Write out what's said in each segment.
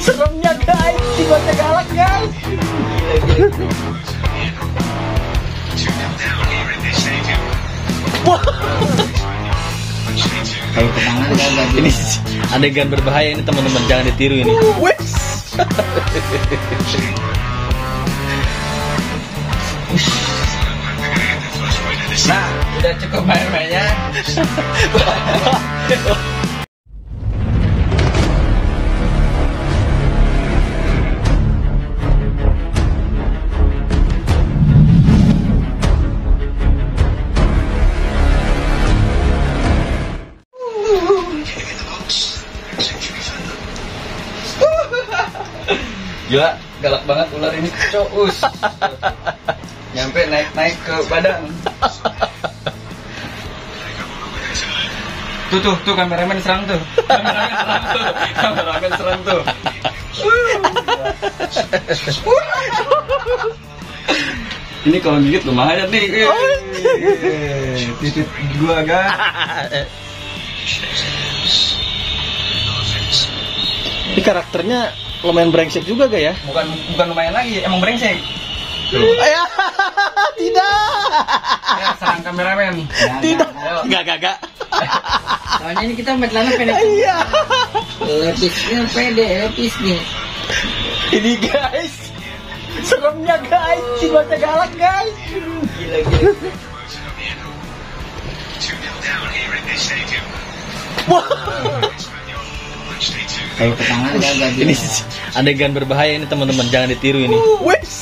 Seremnya guys, tiba-tiba galak guys. Wah. Ini adegan berbahaya ini teman-teman, jangan ditiru ini. Wes. Nah, udah cukup main-mainnya. Gila, galak banget ular ini, cous. Nyampe naik-naik ke badan. Tuh kameramen serang tuh. Kameramen serang tuh. Ini kalau gigit lumayan nih. Titik gua kan. Ini karakternya lumayan brengsek juga gak ya? Bukan lumayan lagi, emang brengsek. Ayah, tidak. Ya, serang kameramen. Tidak. Gak. Soalnya ini kita main celana pendek. Iya. Lepisnya pede, lepis nih. Ini guys, seremnya guys, tiba-tiba galak guys. Gila. Wah. Kalau ke tangan agak Ini adegan berbahaya ini teman-teman, jangan ditiru ini. Wes.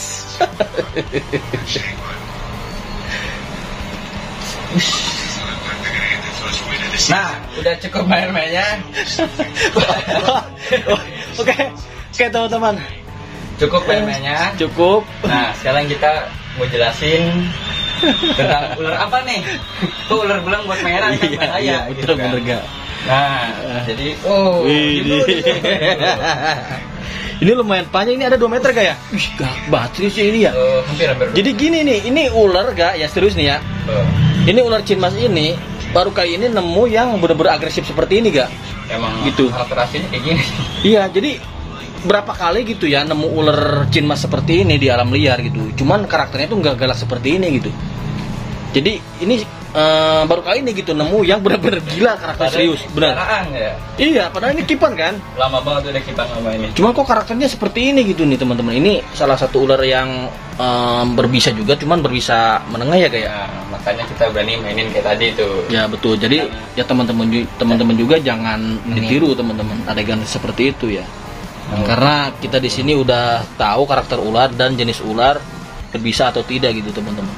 Nah, udah cukup main-mainnya. Oke, teman-teman. Cukup main-mainnya. Cukup. Nah, sekarang kita mau jelasin tentang ular apa nih? Tuh ular belang buat mainan kan bahaya. Iya, betul kan. bener gak? Nah, jadi gitu. Ini lumayan panjang, ini ada 2 meter gak ya? Gak banget sih ini ya. Hampir. Jadi gini nih, ini ular gak ya, serius nih ya. Ini ular cinmas ini baru kali ini nemu yang bener-bener agresif seperti ini gak? Emang gitu. Karakter aslinya kayak gini. Iya, jadi berapa kali gitu ya nemu ular cinmas seperti ini di alam liar gitu. Cuman karakternya tuh nggak galak seperti ini gitu. Jadi ini baru kali ini gitu nemu yang benar-benar gila karakter serius, benar. Ya? Iya, padahal ini kipan kan. Lama banget udah kipan lama ini. Cuman kok karakternya seperti ini gitu nih teman-teman. Ini salah satu ular yang berbisa juga, cuman berbisa menengah ya kayak. Nah, makanya kita berani mainin kayak tadi tuh. Ya betul. Jadi ya teman-teman juga jangan ditiru teman-teman adegan seperti itu ya. Karena kita di sini udah tahu karakter ular dan jenis ular berbisa atau tidak gitu teman-teman.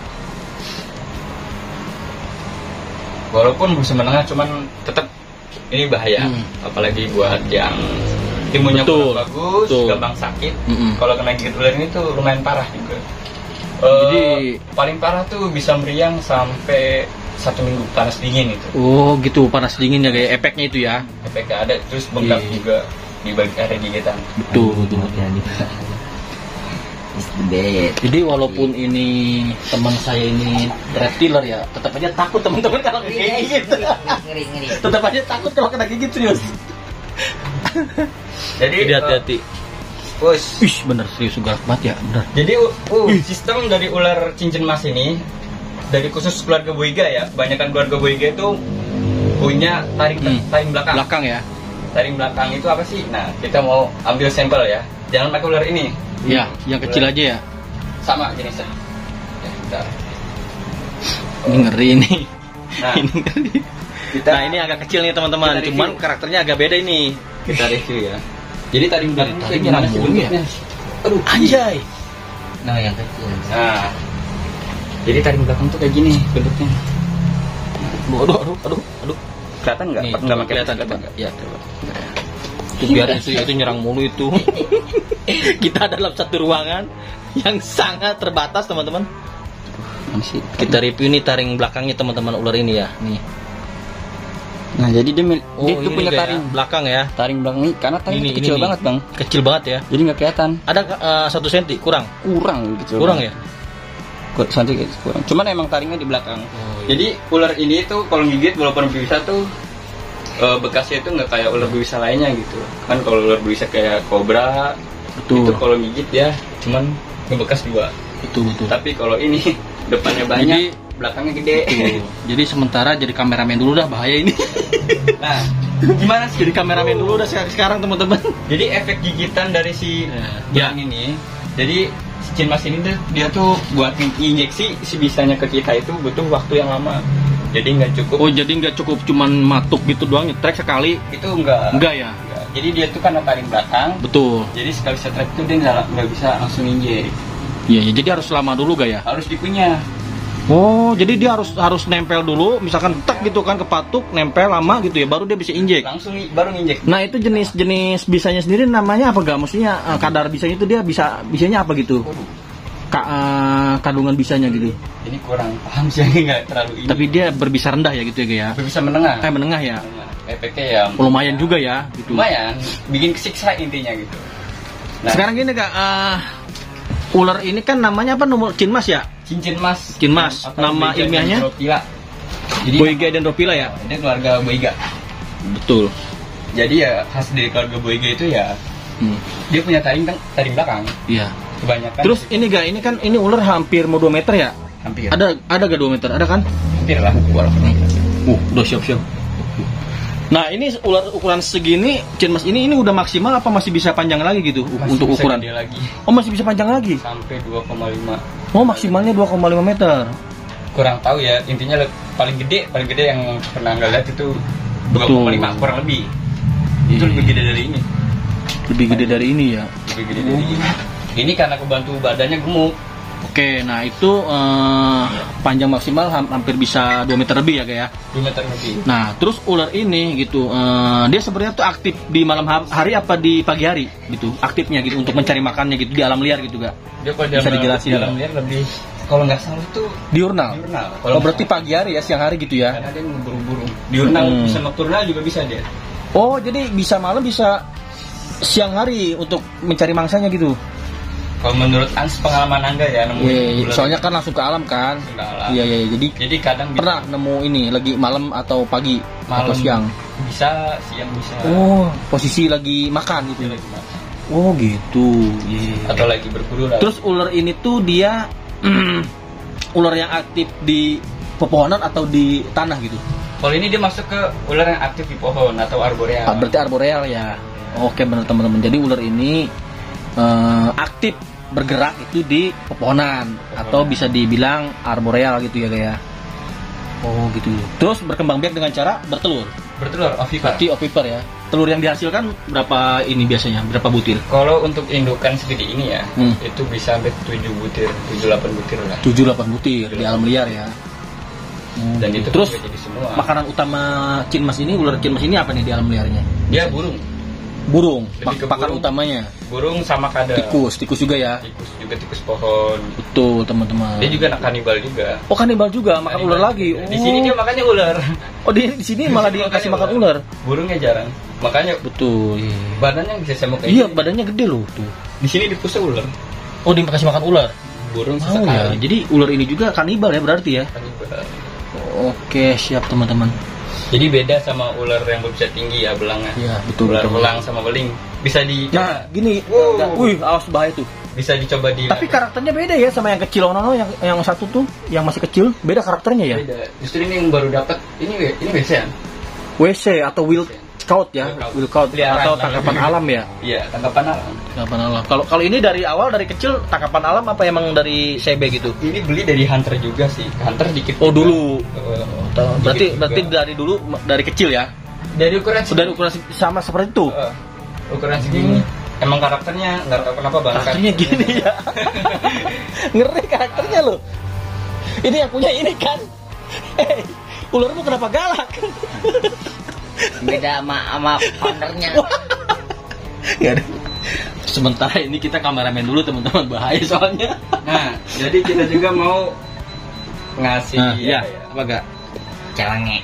Walaupun musim menengah, cuman tetap ini bahaya. Apalagi buat yang imunnya kurang bagus, gampang sakit. Kalau kena gigit ular ini tuh lumayan parah juga. Jadi paling parah tuh bisa meriang sampai 1 minggu panas dingin itu. Oh gitu, panas dingin ya kayak efeknya itu ya. Efeknya ada, terus bengkak juga di bagian area gigitan. Betul. Jadi walaupun ini teman saya ini reptiler ya, tetap aja takut teman-teman kalau kena gigit. Ngeri. Tetap aja takut kalau kena gigit serius. Jadi hati-hati. Push. Ih, bener serius galak banget ya, bener. Jadi sistem dari ular cincin emas ini dari khusus keluarga Boiga ya. Kebanyakan keluarga Boiga itu punya taring belakang. Belakang ya. Taring belakang itu apa sih? Nah, kita mau ambil sampel ya. Jangan pakai ular ini. Iya, yang kecil aja ya. Sama jenisnya. Ya, bentar. Ini ngeri ini. Nah, ini ngeri. Nah, ini agak kecil nih teman-teman. Cuman karakternya agak beda ini. Kita review ya. Jadi taring belakang itu kayak gimana sih bentuknya? Aduh, anjay. Nah, yang kecil. Nah, jadi taring belakang tuh kayak gini bentuknya. Aduh. Kelihatan nggak? Nggak kelihatan coba. Ya, coba. Itu biar itu nyerang mulu itu. Kita dalam satu ruangan yang sangat terbatas teman-teman. Kita review nih taring belakangnya teman-teman ular ini ya. Nih. Nah, jadi dia itu punya taring belakang ya. Taring belakang ini karena taring ini, kecil banget, Bang. Kecil banget ya. Jadi nggak kelihatan. Ada 1 cm kurang. Kecil. Kurang ya? Kurang. Cuman emang taringnya di belakang. Jadi ular ini tuh kalau gigit walaupun bisa tuh bekasnya itu nggak kayak ular berbisa lainnya gitu. Kan kalau ular berbisa kayak kobra, itu kalau gigit ya cuman ngebekas 2. Betul. Tapi kalau ini depannya banyak, belakangnya gede. Jadi sementara jadi kameramen dulu dah, bahaya ini. Nah, gimana sih? Jadi kameramen dulu dah sekarang teman-teman. Jadi efek gigitan dari si belang ini, jadi si Cinmas ini dia tuh buat injeksi si bisanya ke kita itu butuh waktu yang lama. Jadi nggak cukup. Oh, jadi nggak cukup cuman matuk gitu doang, nyetrek sekali. Itu enggak ya? Enggak. Jadi dia tuh karena taring belakang. Betul. Jadi sekali setrek itu dia nggak bisa langsung injek. Iya, jadi harus lama dulu gak ya? Harus dikunyah. Oh, jadi dia harus nempel dulu, misalkan tak gitu kan kepatuk, nempel lama gitu ya, baru dia bisa injek. Langsung baru injek. Nah, itu jenis bisanya sendiri namanya apa gak? Maksudnya kadar bisanya itu dia bisanya apa gitu? Kandungan bisanya gitu. Ini kurang paham sih, nggak terlalu ini. Tapi dia berbisa rendah ya gitu ya, Gak ya? Berbisa menengah. Menengah ya. Efeknya ya lumayan juga ya gitu. Lumayan, bikin kesiksa intinya gitu. Nah, sekarang gini Kak, ular ini kan namanya apa, nomor Cinmas ya? Cinmas. Nama ilmiahnya? Jadi Boiga dendrophylla ya? Ini keluarga Boiga. Betul. Jadi ya khas dari keluarga Boiga itu ya dia punya taring belakang. Iya. Kebanyakan. Terus ini kan ini ular hampir mau 2 meter ya? Hampir. Ada gak 2 meter? Ada kan? Hampir lah. Udah siap-siap. Nah, ini ular ukuran segini, Cinmas ini udah maksimal apa masih bisa panjang lagi gitu untuk ukuran? Lagi. Oh, masih bisa panjang lagi? Sampai 2,5. Oh, maksimalnya 2,5 meter. Kurang tahu ya, intinya paling gede yang pernah nggak lihat itu 2,5 kurang lebih. Itu lebih gede dari ini. Lebih gede dari ini ya? Lebih gede dari ini. Ini karena kebantu badannya gemuk. Oke, nah itu panjang maksimal hampir bisa 2 meter lebih ya Kak ya? 2 meter lebih. Nah, terus ular ini gitu, dia sebenarnya tuh aktif di malam hari apa di pagi hari gitu? Aktifnya gitu untuk mencari makannya gitu di alam liar gitu Kak? Dia kalau bisa dijelasin di alam liar lebih, kalau nggak salah tuh diurnal. Oh, berarti pagi hari ya, siang hari gitu ya? Karena dia ngeburu-buru. Diurnal bisa nocturnal juga bisa dia. Oh, jadi bisa malam bisa siang hari untuk mencari mangsanya gitu? Kalau menurut pengalaman Anda ya nemuin soalnya kan langsung ke alam kan? Iya. Jadi kadang pernah nemu ini lagi malam atau pagi atau siang? Bisa, siang bisa. Oh, posisi lagi makan gitu. Oh, gitu. Yeah. Atau lagi berburu lah. Terus ular ini tuh dia ular yang aktif di pepohonan atau di tanah gitu? Kalau ini dia masuk ke ular yang aktif di pohon atau arboreal. Berarti arboreal ya. Oke, benar teman-teman. Jadi ular ini aktif bergerak itu di pepohonan atau bisa dibilang arboreal gitu ya Gaya. Oh gitu. Terus berkembang biak dengan cara bertelur. Ovipar. Berarti ovipar ya. Telur yang dihasilkan berapa ini biasanya? Berapa butir? Kalau untuk indukan segede ini ya, itu bisa sampai 7 butir, 7-8 butir lah. 7-8 butir di alam liar ya. Dan itu terus jadi semua. Makanan utama Cinmas ini, ular Cinmas ini apa nih di alam liarnya? Dia burung. Pakan utamanya. Burung sama kadal. Tikus juga ya. Tikus pohon. Betul teman-teman. Dia juga kanibal juga. Oh, kanibal juga, makan ular lagi. Di sini dia makannya ular. Oh, di sini malah dia kasih makan ular. Burungnya jarang. Makanya betul. Iya. Badannya bisa sama kayak. Iya, badannya gede loh tuh. Di sini dipusat ular. Oh, dia kasih makan ular. Burung ya. Jadi ular ini juga kanibal ya berarti ya. Kanibal. Oke, siap teman-teman. Jadi beda sama ular yang berbisa tinggi ya belangnya. Iya, betul. Ular belang sama beling bisa di. Nah, gini. Wih, awas bahaya tuh. Bisa dicoba di. Tapi karakternya beda ya sama yang kecil ono yang satu tuh, yang masih kecil, beda karakternya ya. Beda. Justru ini yang baru dapat. Ini WC ya? WC atau wild caught ya, wild caught atau tangkapan alam ya. Iya, tangkapan alam. Tangkapan alam. Kalau ini dari awal dari kecil tangkapan alam apa emang dari CB gitu? Ini beli dari hunter juga sih. Hunter dikit. Oh, dulu. Berarti dari dulu dari kecil ya? Dari ukuran sama seperti itu. Ukuran segini. Emang karakternya nggak tahu kenapa banget. Karakternya gini ya. Ngeri karakternya loh. Ini yang punya ini kan. Ularmu kenapa galak? Beda sama ownernya. Ya, sementara ini kita kameramen dulu teman-teman, bahaya soalnya. Nah, jadi kita juga mau ngasih apa gak? Celenge.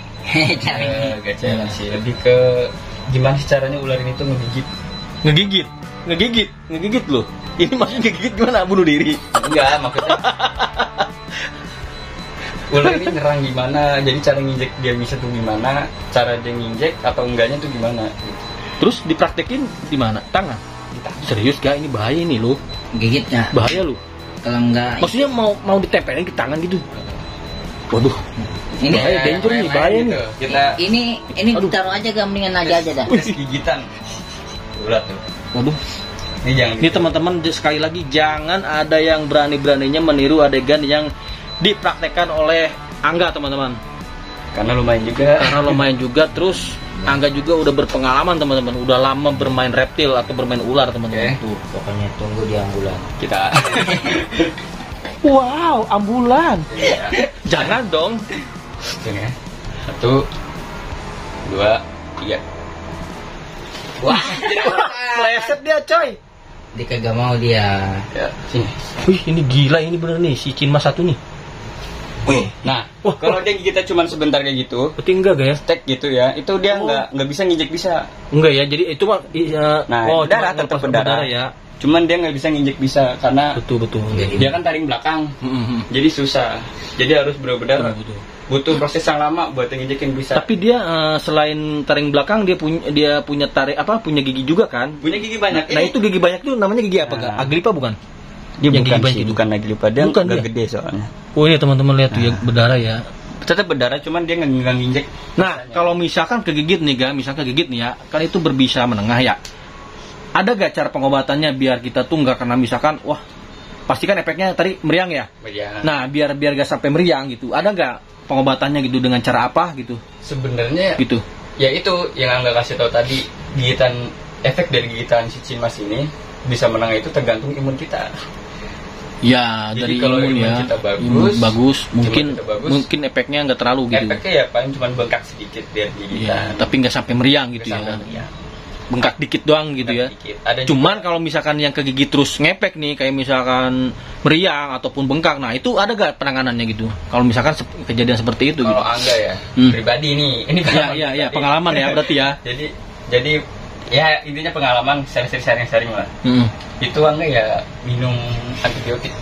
Gak celeng sih, lebih ke gimana sih caranya ular ini tuh ngegigit loh. Ini maksudnya ngegigit gimana? Bunuh diri? Enggak, maksudnya ular ini nyerang gimana, jadi cara nginjek dia bisa tuh gimana, cara dia nginjek atau enggaknya tuh gimana gitu. Terus dipraktekin di mana? Tangan? Serius gak? Ini bahaya ini lo. Gigitnya. Bahaya lo. Kalau enggak. Maksudnya mau ditempelin ke tangan gitu? Waduh. Ini bahaya, danger nih, bahaya nih. Gitu. Kita ini ditaruh aja mendingan aja dah. gigitan. Ulat tuh. Waduh. Ini teman-teman sekali lagi jangan ada yang berani-beraninya meniru adegan yang dipraktekkan oleh Angga teman-teman. Karena lumayan juga. Terus Angga juga udah berpengalaman teman-teman. Udah lama bermain reptil atau bermain ular teman-teman. Tuh, pokoknya tunggu di ambulan. Kita. Wow, ambulan. Jangan dong. Sini ya. 1, 2, 3. Wah, meleset dia coy. Dia kagak mau dia. Ya, sini. Wih, ini gila ini bener nih si Cinma 1 nih. Wih, nah, kalau dia kita cuma sebentar kayak gitu, berarti enggak ya? Stek gitu ya, itu dia nggak bisa nginjek bisa. Enggak ya, jadi itu mah darah tetap berdarah ya. Cuman dia nggak bisa nginjek bisa karena betul. Dia kan taring belakang, jadi susah. Jadi harus benar-benar butuh proses yang lama buat nginjekin bisa. Tapi dia selain taring belakang dia punya punya gigi juga kan? Punya gigi banyak. Nah itu gigi banyak itu namanya gigi apa? Agripa bukan? Dia yang bukan gigi banyak sih, itu. Bukan Agripa, dia nggak gede soalnya. Oh ini teman-teman lihat tuh ya berdarah ya. Tetap berdarah, cuman dia nggak nginjek. Nah kalau misalkan kegigit nih misalkan kegigit nih ya, kan itu berbisa menengah ya. Ada gak cara pengobatannya biar kita tuh nggak kena misalkan, wah pastikan efeknya tadi meriang ya. Meriang. Nah biar gak sampai meriang gitu, ada gak pengobatannya gitu dengan cara apa gitu? Sebenarnya gitu. Ya itu yang Angga kasih tahu tadi, efek dari gigitan si Cinmas ini bisa menang itu tergantung imun kita. Ya, jadi dari kalau imun ya, kita bagus, mungkin efeknya nggak terlalu gitu. Efeknya ya paling cuma bengkak sedikit dari gigitan. Ya, tapi nggak sampai meriang gitu ya. Bengkak dikit doang gitu ya. Cuman kalau misalkan yang kegigit terus ngepek nih, kayak misalkan meriang ataupun bengkak, nah itu ada gak penanganannya gitu? Kalau misalkan kejadian seperti itu. Kalau gitu. Angga ya, pribadi nih, ini pengalaman ya berarti ya. jadi ya intinya pengalaman sharing lah. Itu Angga ya minum antibiotik.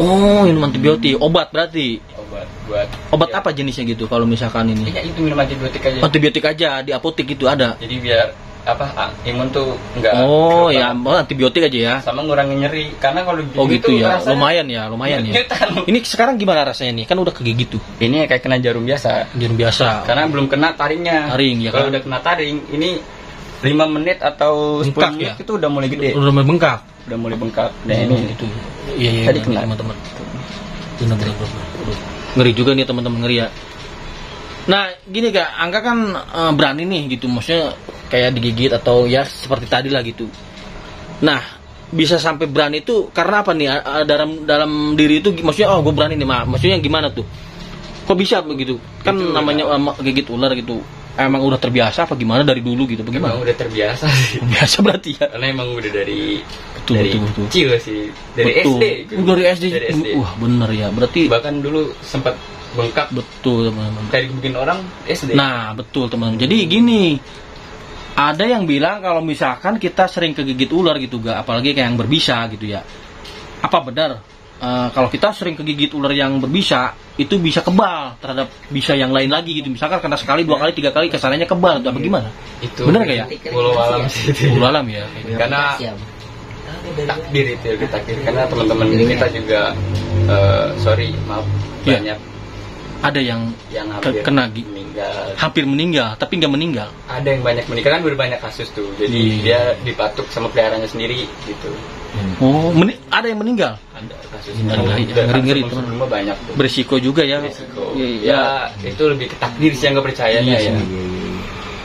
Oh, minum antibiotik, obat berarti. Obat ya. Apa jenisnya gitu kalau misalkan ini? Ya itu minum antibiotik aja. Antibiotik aja di apotek itu ada. Jadi biar imun tuh enggak antibiotik aja ya sama ngurangin nyeri karena kalau gitu ya lumayan ya ini sekarang gimana rasanya nih kan udah kegigit tuh ini kayak kena jarum biasa karena belum kena taring ya kalau udah kena taring ini 5 menit atau 10 menit itu udah mulai gede udah mulai bengkak nah ini itu iya tadi kena teman-teman ngeri juga nih teman-teman ngeri ya. Nah gini Kak, Angga kan berani nih gitu, maksudnya kayak digigit atau ya seperti tadi lah gitu. Nah bisa sampai berani itu karena apa nih? Dalam diri itu maksudnya gue berani nih maksudnya gimana tuh? Kok bisa begitu? Kan itu namanya gigit ular gitu. Emang udah terbiasa apa gimana dari dulu gitu? Bagaimana? Emang udah terbiasa sih. Biasa berarti ya. Karena emang udah dari betul. kecil sih, dari SD. Dari SD. Wah bener ya. Berarti bahkan dulu sempat bengkak teman-teman kayak bikin orang SD. Nah betul teman-teman. Jadi gini, ada yang bilang kalau misalkan kita sering kegigit ular gitu apalagi kayak yang berbisa gitu ya, apa benar kalau kita sering kegigit ular yang berbisa itu bisa kebal terhadap bisa yang lain lagi gitu, misalkan kena sekali 2 kali 3 kali kesannya kebal atau bagaimana? Itu benar gak ya? Pulau alam sih. Pulau alam ya. Karena takdir itu ya, takdir karena teman-teman kita juga banyak ada yang kena hampir meninggal tapi nggak meninggal. Ada yang banyak meninggal kan banyak kasus tuh, jadi dia dipatuk sama peliharaannya sendiri gitu. Ada yang meninggal. Ada kasus ngeri teman-teman banyak tuh. Berisiko juga ya. Ya itu lebih ke takdir sih yang nggak percayanya ya.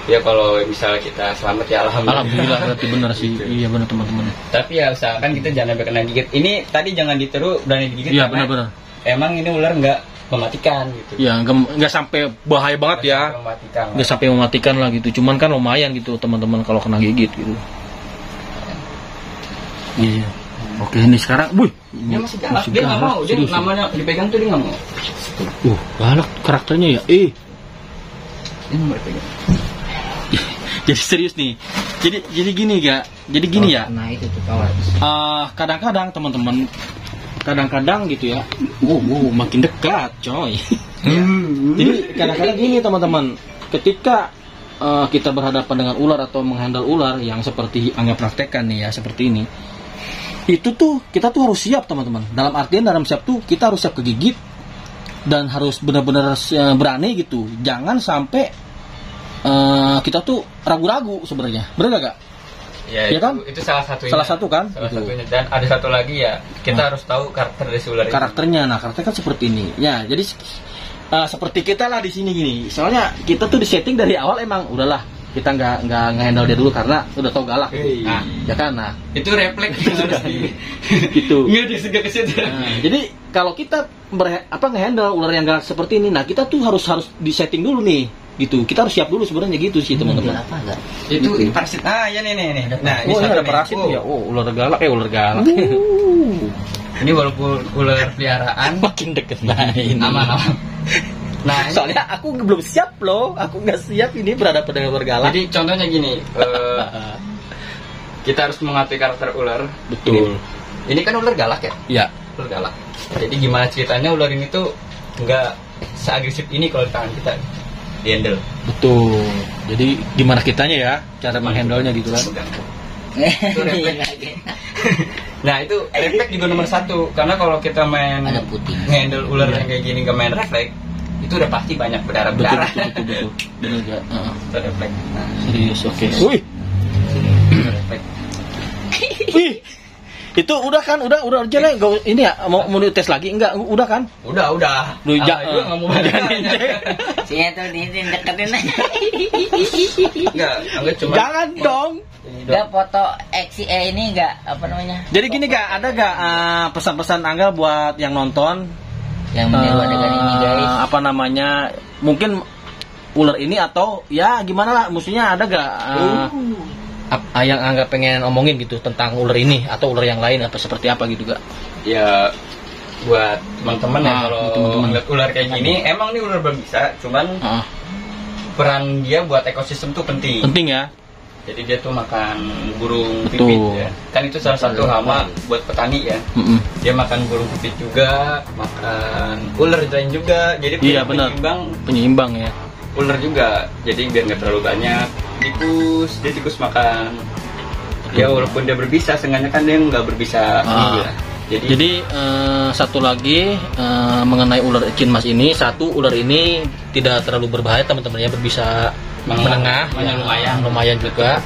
Ya kalau misalnya kita selamat ya alhamdulillah berarti benar sih. Iya benar teman-teman. Tapi ya usahakan kita jangan sampai kena gigit. Ini tadi jangan ditiru berani digigit. Iya benar-benar. Emang ini ular nggak mematikan gitu. Ya nggak sampai bahaya banget ya. Nggak sampai mematikan lah gitu. Cuman kan lumayan gitu teman-teman kalau kena gigit gitu. Iya. Oke ini sekarang, dia masih galak. Dia nggak mau. Dia namanya dipegang tuh dia nggak mau. Galak karakternya ya. Dia nggak mau dipegang. Jadi serius nih. Jadi gini ya. Nah itu tuh kadang-kadang teman-teman kadang-kadang gitu ya, makin dekat, coy. Jadi kadang-kadang gini teman-teman, ketika kita berhadapan dengan ular atau menghandle ular yang seperti Angga praktekkan nih ya, seperti ini, itu tuh kita tuh harus siap teman-teman. Dalam artian dalam siap tuh kita harus siap kegigit dan harus benar-benar berani gitu. Jangan sampai kita tuh ragu-ragu sebenarnya, benar gak? Ya, ya kan? Itu salah satunya. Salah satu kan? Salah satunya. Dan ada satu lagi ya, kita harus tahu karakter dari si ular karakternya. Nah, karakternya kan seperti ini. Ya, jadi seperti kita lah di sini gini. Soalnya kita tuh di setting dari awal emang udahlah kita nggak nge-handle dia dulu karena udah tau galak. Nah, ya kan? Nah, itu refleks gitu. Nggak disegak ke situ. Nah, jadi kalau kita nge-handle ular yang galak seperti ini, nah kita tuh harus di setting dulu nih. Gitu, kita harus siap dulu sebenarnya gitu sih teman-teman. Apa enggak? Itu parasit. Ya nih. Nah, ini ada parasit ya. Ular galak ular galak. Ini walaupun ular peliharaan makin deket main. Aman. Nah, soalnya aku belum siap loh. Aku nggak siap ini berhadapan dengan ular galak. Jadi contohnya gini, kita harus mengerti karakter ular. Betul. Ini kan ular galak ya? Iya. Ular galak. Jadi gimana ceritanya ular ini tuh nggak seagresif ini kalau di tangan kita? Handle. Betul. Jadi gimana kitanya ya cara menghandle-nya gitu kan? Itu refleks. Nah itu refleks juga nomor 1 karena kalau kita main handle ular yang kayak gini nggak main refleks itu udah pasti banyak berdarah. Betul. Benar gak? Itu refleks. Nah, serius oke. Wih. Wih. Itu udah kan, udah aja lah. Ini ya mau tes lagi enggak? Udah kan? Udah. Lu juga enggak mau bacain. Sini tuh di deketin aja. Enggak cuma. Jangan dong. Enggak foto ini enggak apa namanya? Jadi gini gak, ada gak pesan-pesan Angga buat yang nonton yang meniru adegan ini guys? Apa namanya? Mungkin ular ini atau ya gimana lah, maksudnya ada gak yang Angga pengen omongin gitu tentang ular ini atau ular yang lain atau seperti apa gitu gak? Ya buat teman-teman ya kalau ngeliat ular kayak gini, emang nih ular berbisa, cuman peran dia buat ekosistem tuh penting. Penting ya. Jadi dia tuh makan burung pipit ya. Kan itu salah satu hama buat petani ya. Dia makan burung pipit juga, makan ular lain juga. Jadi penyeimbang ya. Ular juga. Jadi biar nggak terlalu banyak. Tikus makan. Ya walaupun dia berbisa, seenggaknya kan dia nggak berbisa ya. Jadi satu lagi mengenai ular cinmas ini, ular ini tidak terlalu berbahaya teman-teman ya, berbisa menengah, lumayan juga.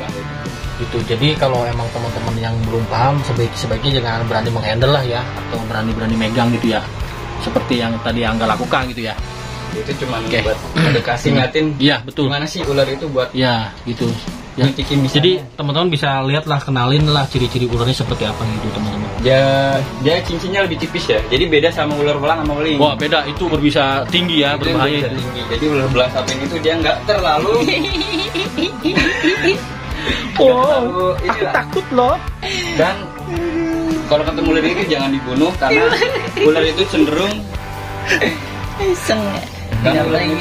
Gitu. Jadi kalau emang teman-teman yang belum paham, sebaiknya jangan berani menghandle lah ya, atau berani megang gitu ya, seperti yang tadi Angga lakukan gitu ya. Itu cuma buat edukasi ngatin. Iya betul. Gimana sih ular itu buat? Ya gitu. Ya. Jadi teman-teman bisa lihat lah, kenalin lah ciri-ciri ularnya seperti apa gitu teman-teman. Ya cincinnya lebih tipis ya. Jadi beda sama ular belang sama weling. Wah beda, itu berbisa tinggi ya, berbahaya itu. Tinggi. Jadi ular belang saping itu dia nggak terlalu. Aku takut loh. Dan kalau ketemu ular itu jangan dibunuh karena ular itu cenderung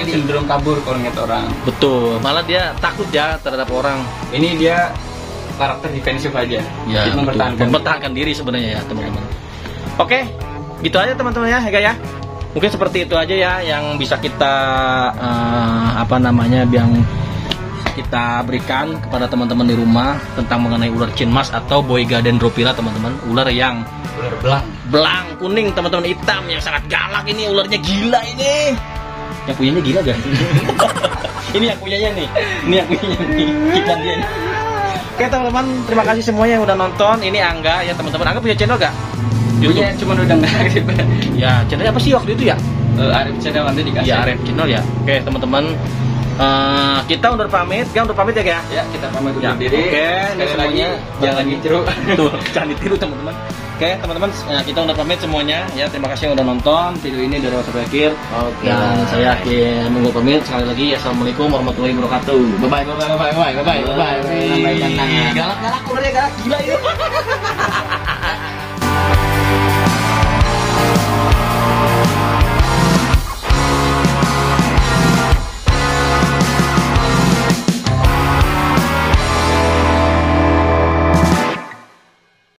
cenderung kabur kalau ngeliat orang. Betul, malah dia takut ya terhadap orang. Ini dia karakter defensif aja. Ya, mempertahankan diri sebenarnya ya teman-teman. Oke, gitu aja teman-teman ya, ya. Mungkin seperti itu aja ya yang bisa kita yang kita berikan kepada teman-teman di rumah tentang mengenai ular cinmas atau Boiga dendrophylla teman-teman. Ular belang kuning teman-teman, hitam yang sangat galak. Ini ularnya gila ini. Yang punyanya gila gak? Ini yang punyanya nih. Gila dia nih. Oke teman-teman, terima kasih semuanya yang udah nonton. Ini Angga ya teman-teman. Angga punya channel gak? Punya, cuma udah nggak aktif. Ya, channelnya apa sih waktu itu ya? Arif channel nanti dikasih. Ya, Arif channel ya. Oke teman-teman, kita undur pamit. Kita undur pamit ya guys. Ya, kita pamit undur diri. Oke, sekali lagi jangan ditiru. Tuh, jangan ditiru teman-teman. Oke teman-teman, kita udah pamit semuanya ya. Terima kasih yang udah nonton video ini dari awal sampai akhir. Dan saya akhir menunggu pamit sekali lagi. Assalamualaikum warahmatullahi wabarakatuh. Bye bye. Galak-galak udah galak gila itu.